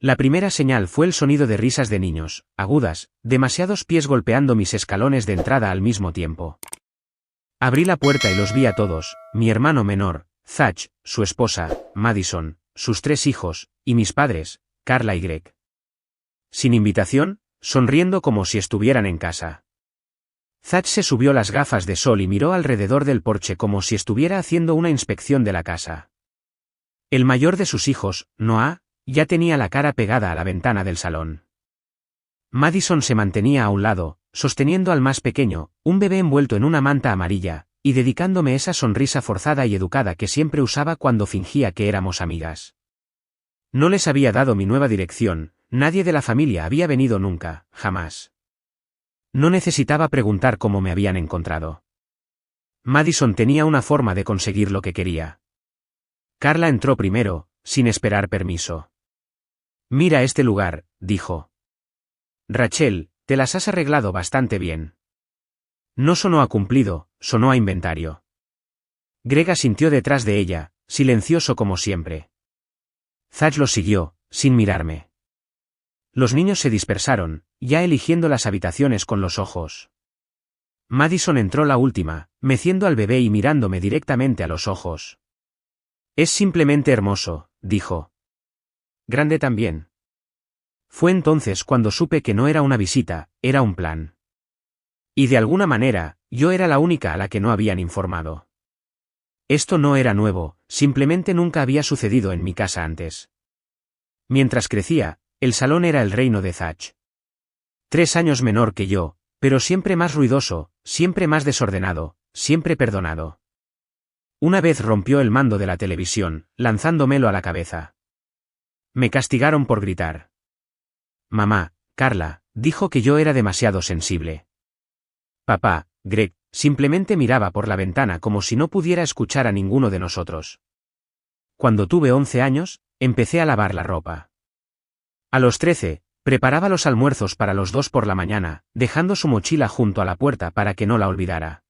La primera señal fue el sonido de risas de niños, agudas, demasiados pies golpeando mis escalones de entrada al mismo tiempo. Abrí la puerta y los vi a todos, mi hermano menor, Zach, su esposa, Madison, sus 3 hijos, y mis padres, Carla y Greg. Sin invitación, sonriendo como si estuvieran en casa. Zach se subió las gafas de sol y miró alrededor del porche como si estuviera haciendo una inspección de la casa. El mayor de sus hijos, Noah, ya tenía la cara pegada a la ventana del salón. Madison se mantenía a un lado, sosteniendo al más pequeño, un bebé envuelto en una manta amarilla, y dedicándome esa sonrisa forzada y educada que siempre usaba cuando fingía que éramos amigas. No les había dado mi nueva dirección, nadie de la familia había venido nunca, jamás. No necesitaba preguntar cómo me habían encontrado. Madison tenía una forma de conseguir lo que quería. Carla entró primero, sin esperar permiso. «Mira este lugar», dijo. «Rachel, te las has arreglado bastante bien». No sonó a cumplido, sonó a inventario. Greg asintió detrás de ella, silencioso como siempre. Zach lo siguió, sin mirarme. Los niños se dispersaron, ya eligiendo las habitaciones con los ojos. Madison entró la última, meciendo al bebé y mirándome directamente a los ojos. «Es simplemente hermoso», dijo. «Grande también». Fue entonces cuando supe que no era una visita, era un plan. Y de alguna manera, yo era la única a la que no habían informado. Esto no era nuevo, simplemente nunca había sucedido en mi casa antes. Mientras crecía, el salón era el reino de Zach. 3 años menor que yo, pero siempre más ruidoso, siempre más desordenado, siempre perdonado. Una vez rompió el mando de la televisión, lanzándomelo a la cabeza. Me castigaron por gritar. Mamá, Carla, dijo que yo era demasiado sensible. Papá, Greg, simplemente miraba por la ventana como si no pudiera escuchar a ninguno de nosotros. Cuando tuve 11 años, empecé a lavar la ropa. A los 13, preparaba los almuerzos para los 2 por la mañana, dejando su mochila junto a la puerta para que no la olvidara.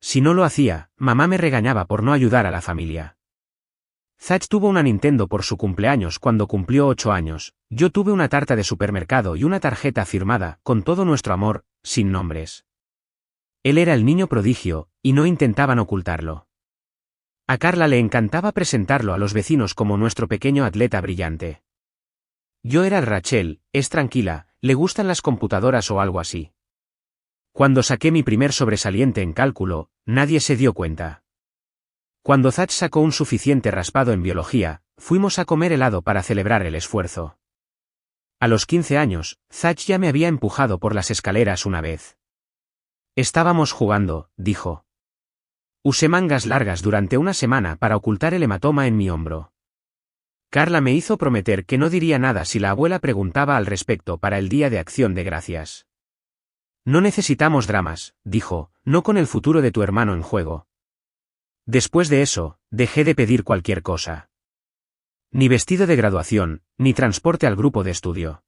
Si no lo hacía, mamá me regañaba por no ayudar a la familia. Zach tuvo una Nintendo por su cumpleaños cuando cumplió 8 años, yo tuve una tarta de supermercado y una tarjeta firmada, con todo nuestro amor, sin nombres. Él era el niño prodigio, y no intentaban ocultarlo. A Carla le encantaba presentarlo a los vecinos como nuestro pequeño atleta brillante. Yo era Rachel, es tranquila, le gustan las computadoras o algo así. Cuando saqué mi primer sobresaliente en cálculo, nadie se dio cuenta. Cuando Zach sacó un suficiente raspado en biología, fuimos a comer helado para celebrar el esfuerzo. A los 15 años, Zach ya me había empujado por las escaleras una vez. Estábamos jugando, dijo. Usé mangas largas durante una semana para ocultar el hematoma en mi hombro. Carla me hizo prometer que no diría nada si la abuela preguntaba al respecto para el Día de Acción de Gracias. No necesitamos dramas, dijo, no con el futuro de tu hermano en juego. Después de eso, dejé de pedir cualquier cosa. Ni vestido de graduación, ni transporte al grupo de estudio.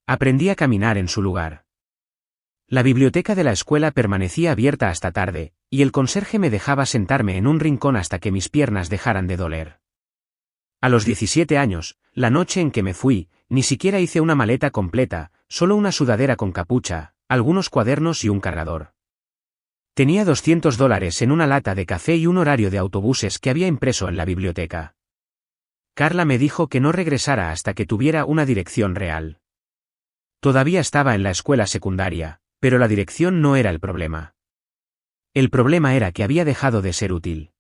Aprendí a caminar en su lugar. La biblioteca de la escuela permanecía abierta hasta tarde, y el conserje me dejaba sentarme en un rincón hasta que mis piernas dejaran de doler. A los 17 años, la noche en que me fui, ni siquiera hice una maleta completa, solo una sudadera con capucha, algunos cuadernos y un cargador. Tenía $200 en una lata de café y un horario de autobuses que había impreso en la biblioteca. Carla me dijo que no regresara hasta que tuviera una dirección real. Todavía estaba en la escuela secundaria, pero la dirección no era el problema. El problema era que había dejado de ser útil.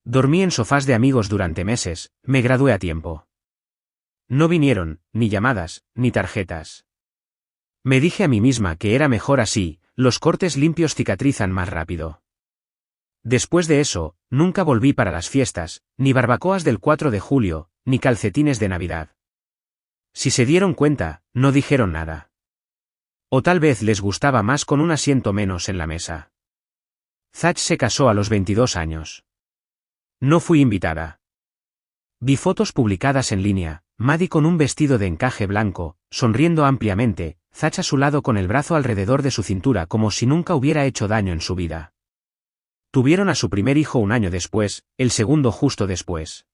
Dormí en sofás de amigos durante meses, me gradué a tiempo. No vinieron, ni llamadas, ni tarjetas. Me dije a mí misma que era mejor así, los cortes limpios cicatrizan más rápido. Después de eso, nunca volví para las fiestas, ni barbacoas del 4 de julio, ni calcetines de Navidad. Si se dieron cuenta, no dijeron nada. O tal vez les gustaba más con un asiento menos en la mesa. Zach se casó a los 22 años. No fui invitada. Vi fotos publicadas en línea, Maddie con un vestido de encaje blanco, sonriendo ampliamente, Zach a su lado con el brazo alrededor de su cintura como si nunca hubiera hecho daño en su vida. Tuvieron a su primer hijo un año después, el segundo justo después.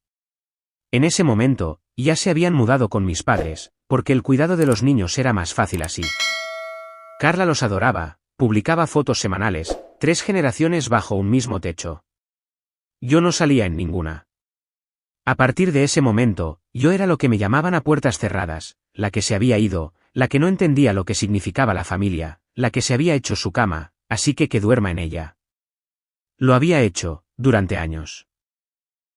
En ese momento, ya se habían mudado con mis padres, porque el cuidado de los niños era más fácil así. Carla los adoraba, publicaba fotos semanales, 3 generaciones bajo un mismo techo. Yo no salía en ninguna. A partir de ese momento, yo era lo que me llamaban a puertas cerradas, la que se había ido, la que no entendía lo que significaba la familia, la que se había hecho su cama, así que duerma en ella. Lo había hecho, durante años.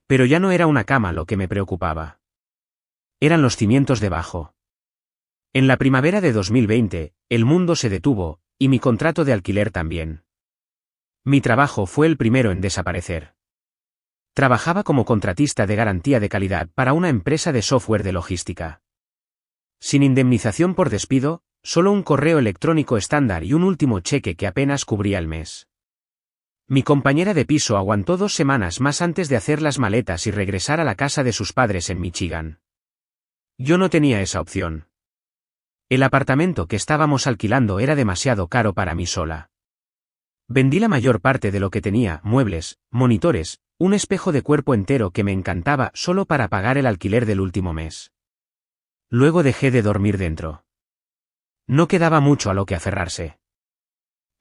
Pero ya no era una cama lo que me preocupaba. Eran los cimientos debajo. En la primavera de 2020, el mundo se detuvo, y mi contrato de alquiler también. Mi trabajo fue el primero en desaparecer. Trabajaba como contratista de garantía de calidad para una empresa de software de logística. Sin indemnización por despido, solo un correo electrónico estándar y un último cheque que apenas cubría el mes. Mi compañera de piso aguantó 2 semanas más antes de hacer las maletas y regresar a la casa de sus padres en Michigan. Yo no tenía esa opción. El apartamento que estábamos alquilando era demasiado caro para mí sola. Vendí la mayor parte de lo que tenía, muebles, monitores, un espejo de cuerpo entero que me encantaba solo para pagar el alquiler del último mes. Luego dejé de dormir dentro. No quedaba mucho a lo que aferrarse.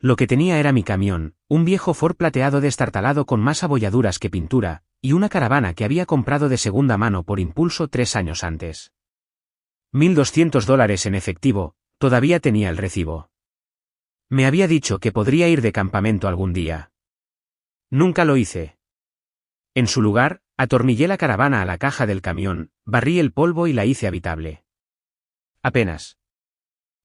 Lo que tenía era mi camión, un viejo Ford plateado destartalado con más abolladuras que pintura, y una caravana que había comprado de segunda mano por impulso 3 años antes. $1,200 en efectivo, todavía tenía el recibo. Me había dicho que podría ir de campamento algún día. Nunca lo hice. En su lugar, atornillé la caravana a la caja del camión, barrí el polvo y la hice habitable. Apenas.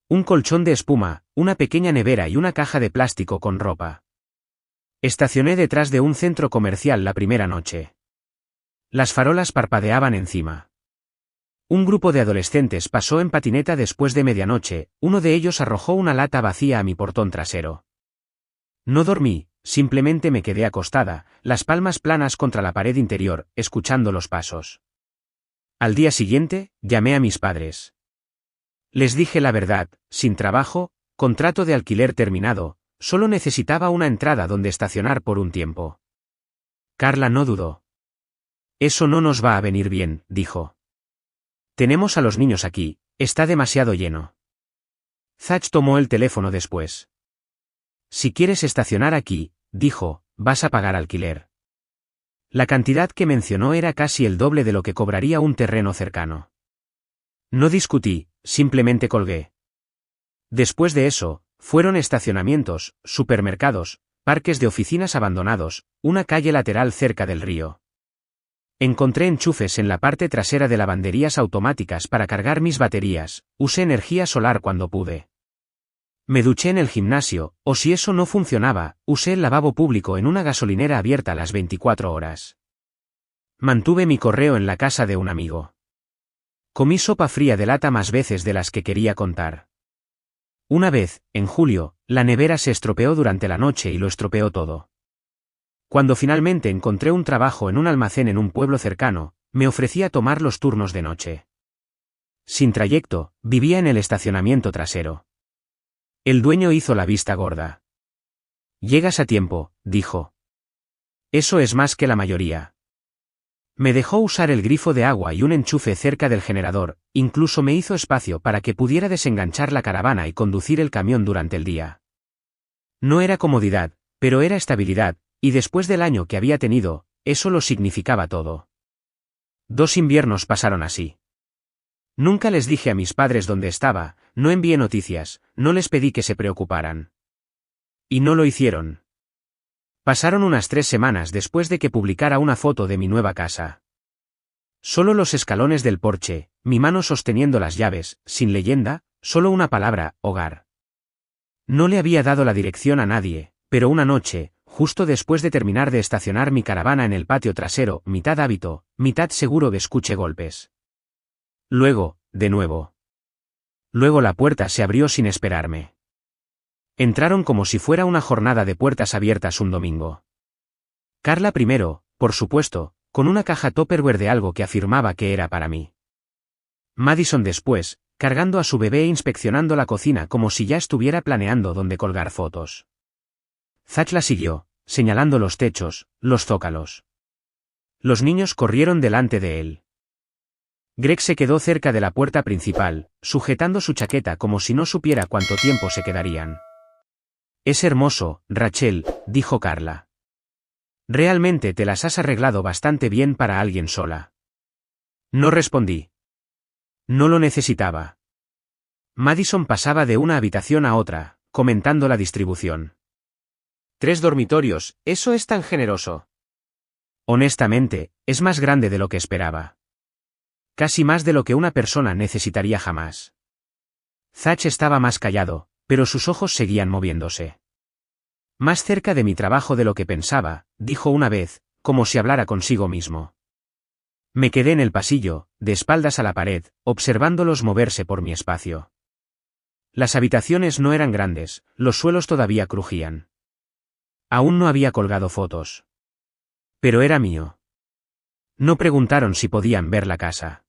Un colchón de espuma, una pequeña nevera y una caja de plástico con ropa. Estacioné detrás de un centro comercial la primera noche. Las farolas parpadeaban encima. Un grupo de adolescentes pasó en patineta después de medianoche, uno de ellos arrojó una lata vacía a mi portón trasero. No dormí, simplemente me quedé acostada, las palmas planas contra la pared interior, escuchando los pasos. Al día siguiente, llamé a mis padres. Les dije la verdad, sin trabajo, contrato de alquiler terminado, solo necesitaba una entrada donde estacionar por un tiempo. Carla no dudó. Eso no nos va a venir bien, dijo. Tenemos a los niños aquí, está demasiado lleno. Zach tomó el teléfono después. Si quieres estacionar aquí, dijo, vas a pagar alquiler. La cantidad que mencionó era casi el doble de lo que cobraría un terreno cercano. No discutí, simplemente colgué. Después de eso, fueron estacionamientos, supermercados, parques de oficinas abandonados, una calle lateral cerca del río. Encontré enchufes en la parte trasera de lavanderías automáticas para cargar mis baterías, usé energía solar cuando pude. Me duché en el gimnasio, o si eso no funcionaba, usé el lavabo público en una gasolinera abierta las 24 horas. Mantuve mi correo en la casa de un amigo. Comí sopa fría de lata más veces de las que quería contar. Una vez, en julio, la nevera se estropeó durante la noche y lo estropeó todo. Cuando finalmente encontré un trabajo en un almacén en un pueblo cercano, me ofrecí a tomar los turnos de noche. Sin trayecto, vivía en el estacionamiento trasero. El dueño hizo la vista gorda. Llegas a tiempo, dijo. Eso es más que la mayoría. Me dejó usar el grifo de agua y un enchufe cerca del generador, incluso me hizo espacio para que pudiera desenganchar la caravana y conducir el camión durante el día. No era comodidad, pero era estabilidad, y después del año que había tenido, eso lo significaba todo. 2 inviernos pasaron así. Nunca les dije a mis padres dónde estaba, no envié noticias, no les pedí que se preocuparan. Y no lo hicieron. Pasaron unas 3 semanas después de que publicara una foto de mi nueva casa. Solo los escalones del porche, mi mano sosteniendo las llaves, sin leyenda, solo una palabra, hogar. No le había dado la dirección a nadie, pero una noche, justo después de terminar de estacionar mi caravana en el patio trasero, mitad hábito, mitad seguro que escuché golpes. Luego, de nuevo. Luego la puerta se abrió sin esperarme. Entraron como si fuera una jornada de puertas abiertas un domingo. Carla primero, por supuesto, con una caja Tupperware de algo que afirmaba que era para mí. Madison después, cargando a su bebé e inspeccionando la cocina como si ya estuviera planeando dónde colgar fotos. Zach la siguió, señalando los techos, los zócalos. Los niños corrieron delante de él. Greg se quedó cerca de la puerta principal, sujetando su chaqueta como si no supiera cuánto tiempo se quedarían. Es hermoso, Rachel, dijo Carla. Realmente te las has arreglado bastante bien para alguien sola. No respondí. No lo necesitaba. Madison pasaba de una habitación a otra, comentando la distribución. 3 dormitorios, eso es tan generoso. Honestamente, es más grande de lo que esperaba. Casi más de lo que una persona necesitaría jamás. Zach estaba más callado, pero sus ojos seguían moviéndose. Más cerca de mi trabajo de lo que pensaba, dijo una vez, como si hablara consigo mismo. Me quedé en el pasillo, de espaldas a la pared, observándolos moverse por mi espacio. Las habitaciones no eran grandes, los suelos todavía crujían. Aún no había colgado fotos. Pero era mío. No preguntaron si podían ver la casa.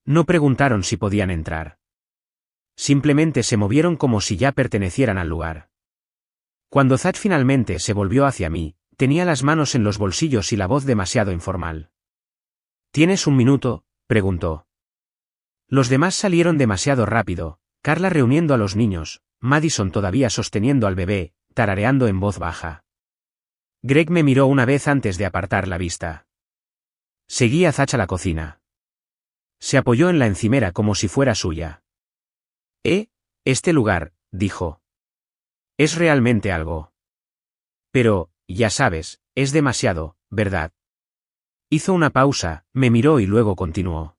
No preguntaron si podían entrar. Simplemente se movieron como si ya pertenecieran al lugar. Cuando Zach finalmente se volvió hacia mí, tenía las manos en los bolsillos y la voz demasiado informal. ¿Tienes un minuto?, preguntó. Los demás salieron demasiado rápido, Carla reuniendo a los niños, Madison todavía sosteniendo al bebé, tarareando en voz baja. Greg me miró una vez antes de apartar la vista. Seguí a Zach a la cocina. Se apoyó en la encimera como si fuera suya. Este lugar, dijo. Es realmente algo. Pero, ya sabes, es demasiado, ¿verdad? Hizo una pausa, me miró y luego continuó.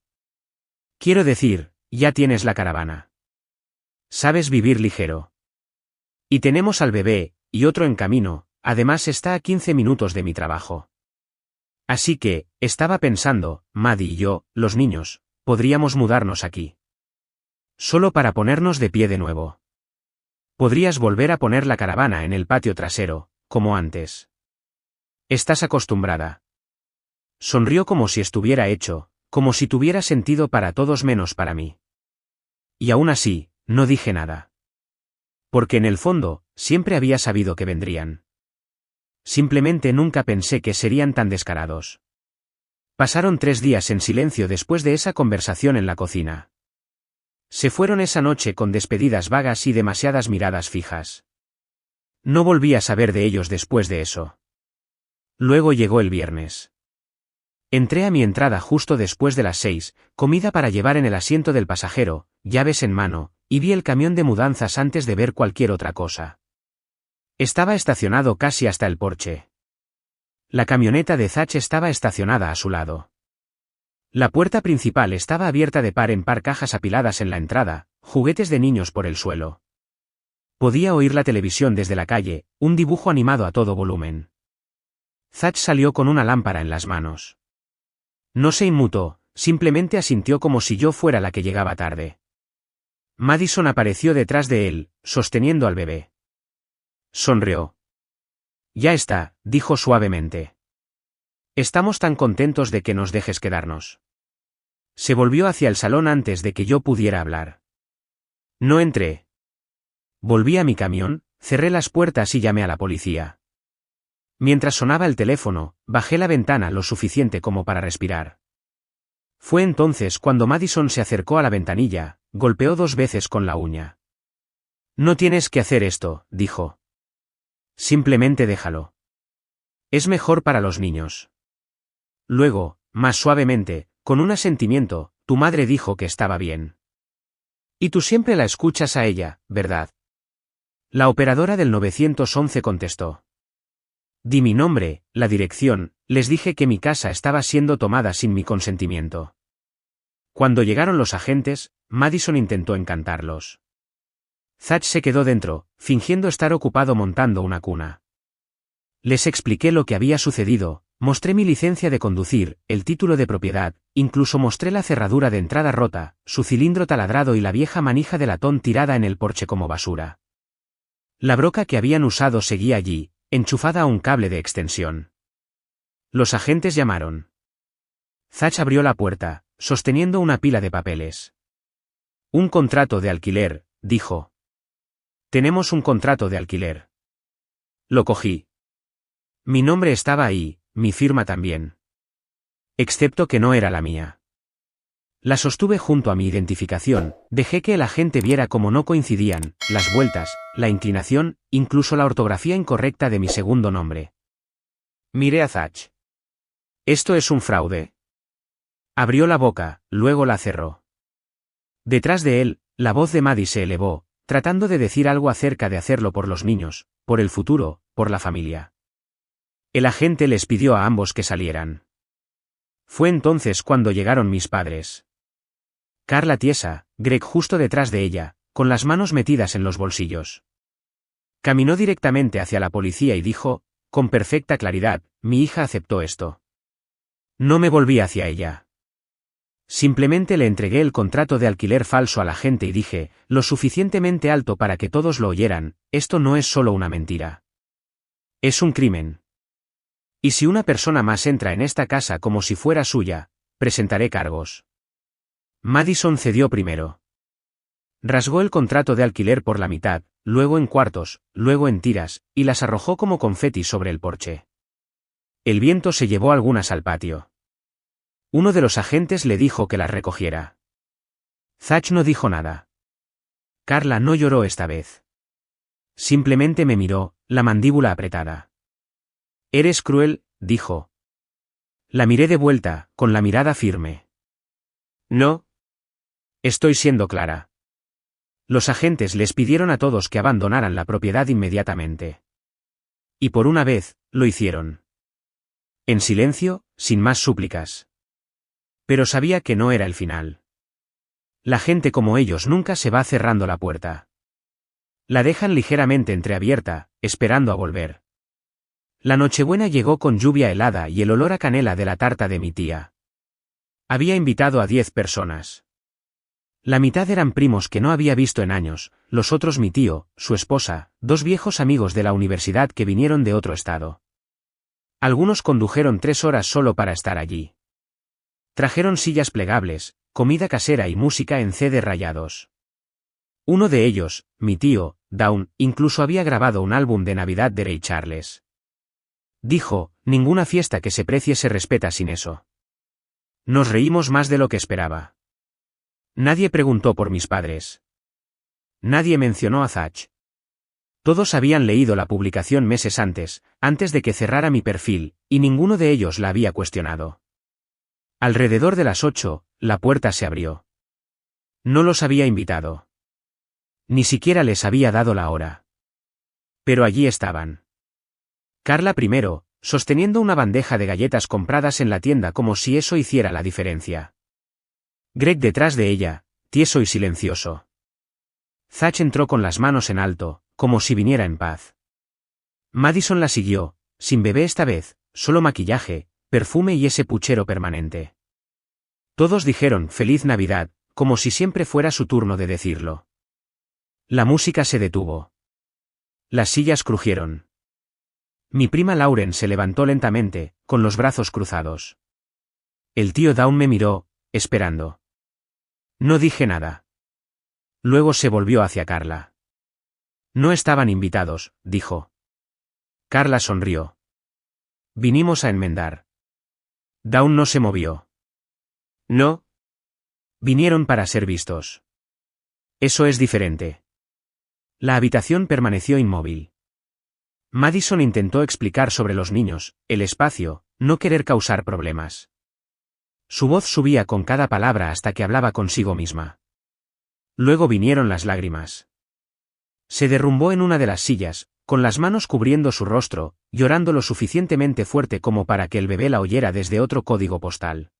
Quiero decir, ya tienes la caravana. Sabes vivir ligero. Y tenemos al bebé, y otro en camino, además está a 15 minutos de mi trabajo. Así que, estaba pensando, Maddie y yo, los niños, podríamos mudarnos aquí. Solo para ponernos de pie de nuevo. Podrías volver a poner la caravana en el patio trasero, como antes. Estás acostumbrada. Sonrió como si estuviera hecho, como si tuviera sentido para todos menos para mí. Y aún así, no dije nada. Porque en el fondo, siempre había sabido que vendrían. Simplemente nunca pensé que serían tan descarados. Pasaron 3 días en silencio después de esa conversación en la cocina. Se fueron esa noche con despedidas vagas y demasiadas miradas fijas. No volví a saber de ellos después de eso. Luego llegó el viernes. Entré a mi entrada justo después de las 6, comida para llevar en el asiento del pasajero, llaves en mano, y vi el camión de mudanzas antes de ver cualquier otra cosa. Estaba estacionado casi hasta el porche. La camioneta de Zach estaba estacionada a su lado. La puerta principal estaba abierta de par en par, cajas apiladas en la entrada, juguetes de niños por el suelo. Podía oír la televisión desde la calle, un dibujo animado a todo volumen. Zach salió con una lámpara en las manos. No se inmutó, simplemente asintió como si yo fuera la que llegaba tarde. Madison apareció detrás de él, sosteniendo al bebé. Sonrió. Ya está, dijo suavemente. Estamos tan contentos de que nos dejes quedarnos. Se volvió hacia el salón antes de que yo pudiera hablar. No entré. Volví a mi camión, cerré las puertas y llamé a la policía. Mientras sonaba el teléfono, bajé la ventana lo suficiente como para respirar. Fue entonces cuando Madison se acercó a la ventanilla, golpeó 2 veces con la uña. No tienes que hacer esto, dijo. Simplemente déjalo. Es mejor para los niños. Luego, más suavemente, con un asentimiento, tu madre dijo que estaba bien. Y tú siempre la escuchas a ella, ¿verdad? La operadora del 911 contestó. Di mi nombre, la dirección, les dije que mi casa estaba siendo tomada sin mi consentimiento. Cuando llegaron los agentes, Madison intentó encantarlos. Zach se quedó dentro, fingiendo estar ocupado montando una cuna. Les expliqué lo que había sucedido, mostré mi licencia de conducir, el título de propiedad, incluso mostré la cerradura de entrada rota, su cilindro taladrado y la vieja manija de latón tirada en el porche como basura. La broca que habían usado seguía allí, enchufada a un cable de extensión. Los agentes llamaron. Zach abrió la puerta, sosteniendo una pila de papeles. Un contrato de alquiler, dijo. Tenemos un contrato de alquiler. Lo cogí. Mi nombre estaba ahí, mi firma también. Excepto que no era la mía. La sostuve junto a mi identificación, dejé que el agente viera cómo no coincidían, las vueltas, la inclinación, incluso la ortografía incorrecta de mi segundo nombre. Miré a Thatch. Esto es un fraude. Abrió la boca, luego la cerró. Detrás de él, la voz de Maddie se elevó, tratando de decir algo acerca de hacerlo por los niños, por el futuro, por la familia. El agente les pidió a ambos que salieran. Fue entonces cuando llegaron mis padres. Carla tiesa, Greg justo detrás de ella, con las manos metidas en los bolsillos. Caminó directamente hacia la policía y dijo, con perfecta claridad, mi hija aceptó esto. No me volví hacia ella. Simplemente le entregué el contrato de alquiler falso al agente y dije, lo suficientemente alto para que todos lo oyeran, esto no es solo una mentira. Es un crimen. Y si una persona más entra en esta casa como si fuera suya, presentaré cargos. Madison cedió primero. Rasgó el contrato de alquiler por la mitad, luego en cuartos, luego en tiras, y las arrojó como confeti sobre el porche. El viento se llevó algunas al patio. Uno de los agentes le dijo que las recogiera. Thatch no dijo nada. Carla no lloró esta vez. Simplemente me miró, la mandíbula apretada. Eres cruel, dijo. La miré de vuelta, con la mirada firme. No. Estoy siendo clara. Los agentes les pidieron a todos que abandonaran la propiedad inmediatamente. Y por una vez, lo hicieron. En silencio, sin más súplicas. Pero sabía que no era el final. La gente como ellos nunca se va cerrando la puerta. La dejan ligeramente entreabierta, esperando a volver. La Nochebuena llegó con lluvia helada y el olor a canela de la tarta de mi tía. Había invitado a 10 personas. La mitad eran primos que no había visto en años, los otros mi tío, su esposa, 2 viejos amigos de la universidad que vinieron de otro estado. Algunos condujeron 3 horas solo para estar allí. Trajeron sillas plegables, comida casera y música en CD rayados. Uno de ellos, mi tío, Dawn, incluso había grabado un álbum de Navidad de Ray Charles. Dijo, ninguna fiesta que se precie se respeta sin eso. Nos reímos más de lo que esperaba. Nadie preguntó por mis padres. Nadie mencionó a Thatch. Todos habían leído la publicación meses antes de que cerrara mi perfil, y ninguno de ellos la había cuestionado. Alrededor de las 8, la puerta se abrió. No los había invitado. Ni siquiera les había dado la hora. Pero allí estaban. Carla primero, sosteniendo una bandeja de galletas compradas en la tienda como si eso hiciera la diferencia. Greg detrás de ella, tieso y silencioso. Thatch entró con las manos en alto, como si viniera en paz. Madison la siguió, sin bebé esta vez, solo maquillaje, perfume y ese puchero permanente. Todos dijeron «Feliz Navidad», como si siempre fuera su turno de decirlo. La música se detuvo. Las sillas crujieron. Mi prima Lauren se levantó lentamente, con los brazos cruzados. El tío Dawn me miró, esperando. No dije nada. Luego se volvió hacia Carla. No estaban invitados, dijo. Carla sonrió. Vinimos a enmendar. Dawn no se movió. No. Vinieron para ser vistos. Eso es diferente. La habitación permaneció inmóvil. Madison intentó explicar sobre los niños, el espacio, no querer causar problemas. Su voz subía con cada palabra hasta que hablaba consigo misma. Luego vinieron las lágrimas. Se derrumbó en una de las sillas, con las manos cubriendo su rostro, llorando lo suficientemente fuerte como para que el bebé la oyera desde otro código postal.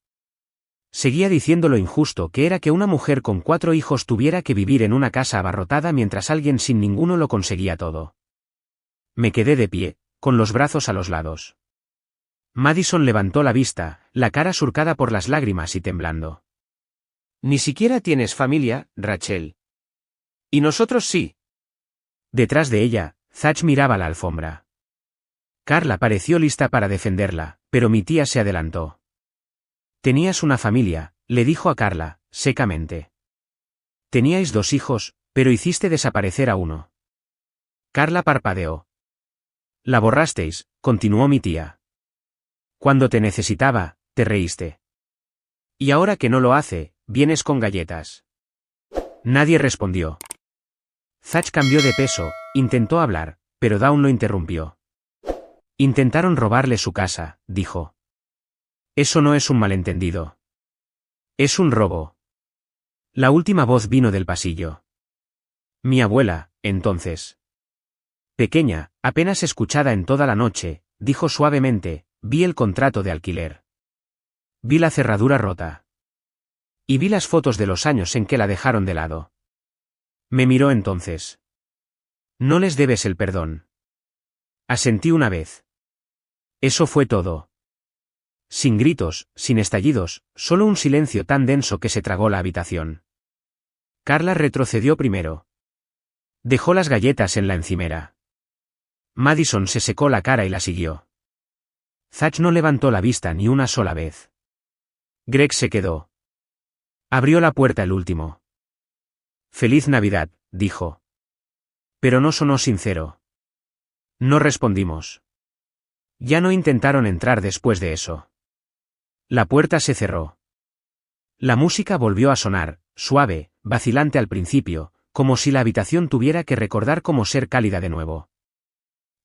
Seguía diciendo lo injusto que era que una mujer con 4 hijos tuviera que vivir en una casa abarrotada mientras alguien sin ninguno lo conseguía todo. Me quedé de pie, con los brazos a los lados. Madison levantó la vista, la cara surcada por las lágrimas y temblando. Ni siquiera tienes familia, Rachel. Y nosotros sí. Detrás de ella, Thatch miraba la alfombra. Carla pareció lista para defenderla, pero mi tía se adelantó. Tenías una familia, le dijo a Carla, secamente. Teníais 2 hijos, pero hiciste desaparecer a uno. Carla parpadeó. La borrasteis, continuó mi tía. Cuando te necesitaba, te reíste. Y ahora que no lo hace, ¿vienes con galletas? Nadie respondió. Thatch cambió de peso, intentó hablar, pero Dawn lo interrumpió. Intentaron robarle su casa, dijo. Eso no es un malentendido. Es un robo. La última voz vino del pasillo. Mi abuela, entonces. Pequeña, apenas escuchada en toda la noche, dijo suavemente, vi el contrato de alquiler. Vi la cerradura rota. Y vi las fotos de los años en que la dejaron de lado. Me miró entonces. No les debes el perdón. Asentí una vez. Eso fue todo. Sin gritos, sin estallidos, solo un silencio tan denso que se tragó la habitación. Carla retrocedió primero. Dejó las galletas en la encimera. Madison se secó la cara y la siguió. Thatch no levantó la vista ni una sola vez. Greg se quedó. Abrió la puerta el último. Feliz Navidad, dijo. Pero no sonó sincero. No respondimos. Ya no intentaron entrar después de eso. La puerta se cerró. La música volvió a sonar, suave, vacilante al principio, como si la habitación tuviera que recordar cómo ser cálida de nuevo.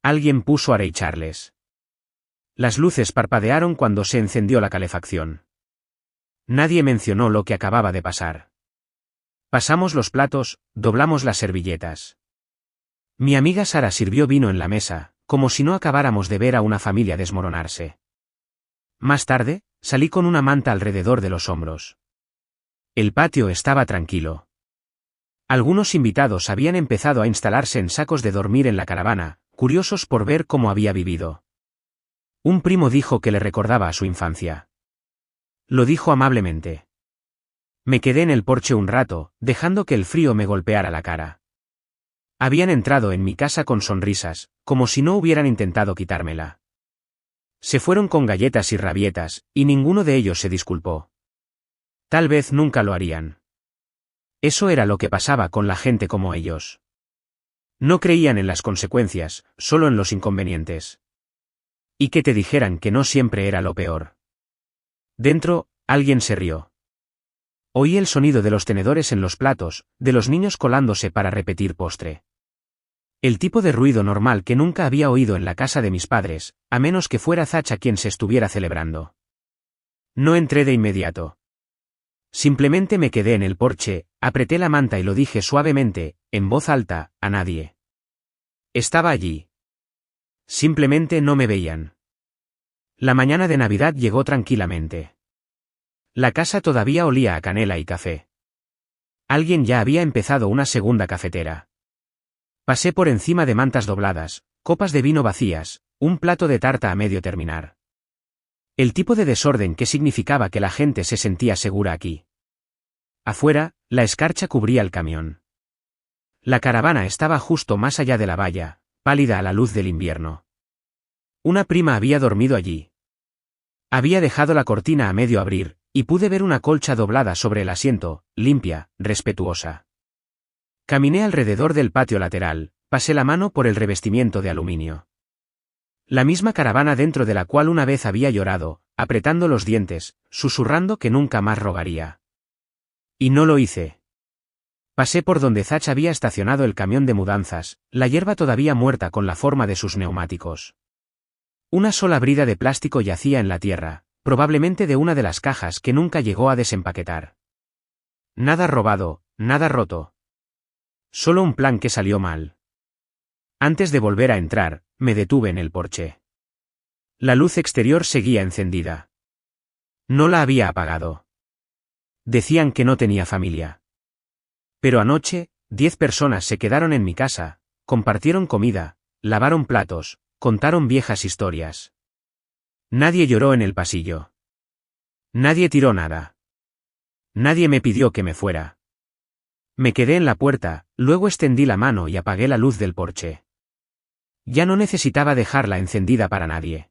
Alguien puso a Ray Charles. Las luces parpadearon cuando se encendió la calefacción. Nadie mencionó lo que acababa de pasar. Pasamos los platos, doblamos las servilletas. Mi amiga Sara sirvió vino en la mesa, como si no acabáramos de ver a una familia desmoronarse. Más tarde, salí con una manta alrededor de los hombros. El patio estaba tranquilo. Algunos invitados habían empezado a instalarse en sacos de dormir en la caravana, curiosos por ver cómo había vivido. Un primo dijo que le recordaba a su infancia. Lo dijo amablemente. Me quedé en el porche un rato, dejando que el frío me golpeara la cara. Habían entrado en mi casa con sonrisas, como si no hubieran intentado quitármela. Se fueron con galletas y rabietas, y ninguno de ellos se disculpó. Tal vez nunca lo harían. Eso era lo que pasaba con la gente como ellos. No creían en las consecuencias, solo en los inconvenientes. Y que te dijeran que no siempre era lo peor. Dentro, alguien se rió. Oí el sonido de los tenedores en los platos, de los niños colándose para repetir postre. El tipo de ruido normal que nunca había oído en la casa de mis padres, a menos que fuera Thatch a quien se estuviera celebrando. No entré de inmediato. Simplemente me quedé en el porche, apreté la manta y lo dije suavemente, en voz alta, a nadie. Estaba allí. Simplemente no me veían. La mañana de Navidad llegó tranquilamente. La casa todavía olía a canela y café. Alguien ya había empezado una segunda cafetera. Pasé por encima de mantas dobladas, copas de vino vacías, un plato de tarta a medio terminar. El tipo de desorden que significaba que la gente se sentía segura aquí. Afuera, la escarcha cubría el camión. La caravana estaba justo más allá de la valla, pálida a la luz del invierno. Una prima había dormido allí. Había dejado la cortina a medio abrir, y pude ver una colcha doblada sobre el asiento, limpia, respetuosa. Caminé alrededor del patio lateral, pasé la mano por el revestimiento de aluminio. La misma caravana dentro de la cual una vez había llorado, apretando los dientes, susurrando que nunca más rogaría. Y no lo hice. Pasé por donde Thatch había estacionado el camión de mudanzas, la hierba todavía muerta con la forma de sus neumáticos. Una sola brida de plástico yacía en la tierra, probablemente de una de las cajas que nunca llegó a desempaquetar. Nada robado, nada roto. Solo un plan que salió mal. Antes de volver a entrar, me detuve en el porche. La luz exterior seguía encendida. No la había apagado. Decían que no tenía familia. Pero anoche, 10 personas se quedaron en mi casa, compartieron comida, lavaron platos, contaron viejas historias. Nadie lloró en el pasillo. Nadie tiró nada. Nadie me pidió que me fuera. Me quedé en la puerta, luego extendí la mano y apagué la luz del porche. Ya no necesitaba dejarla encendida para nadie.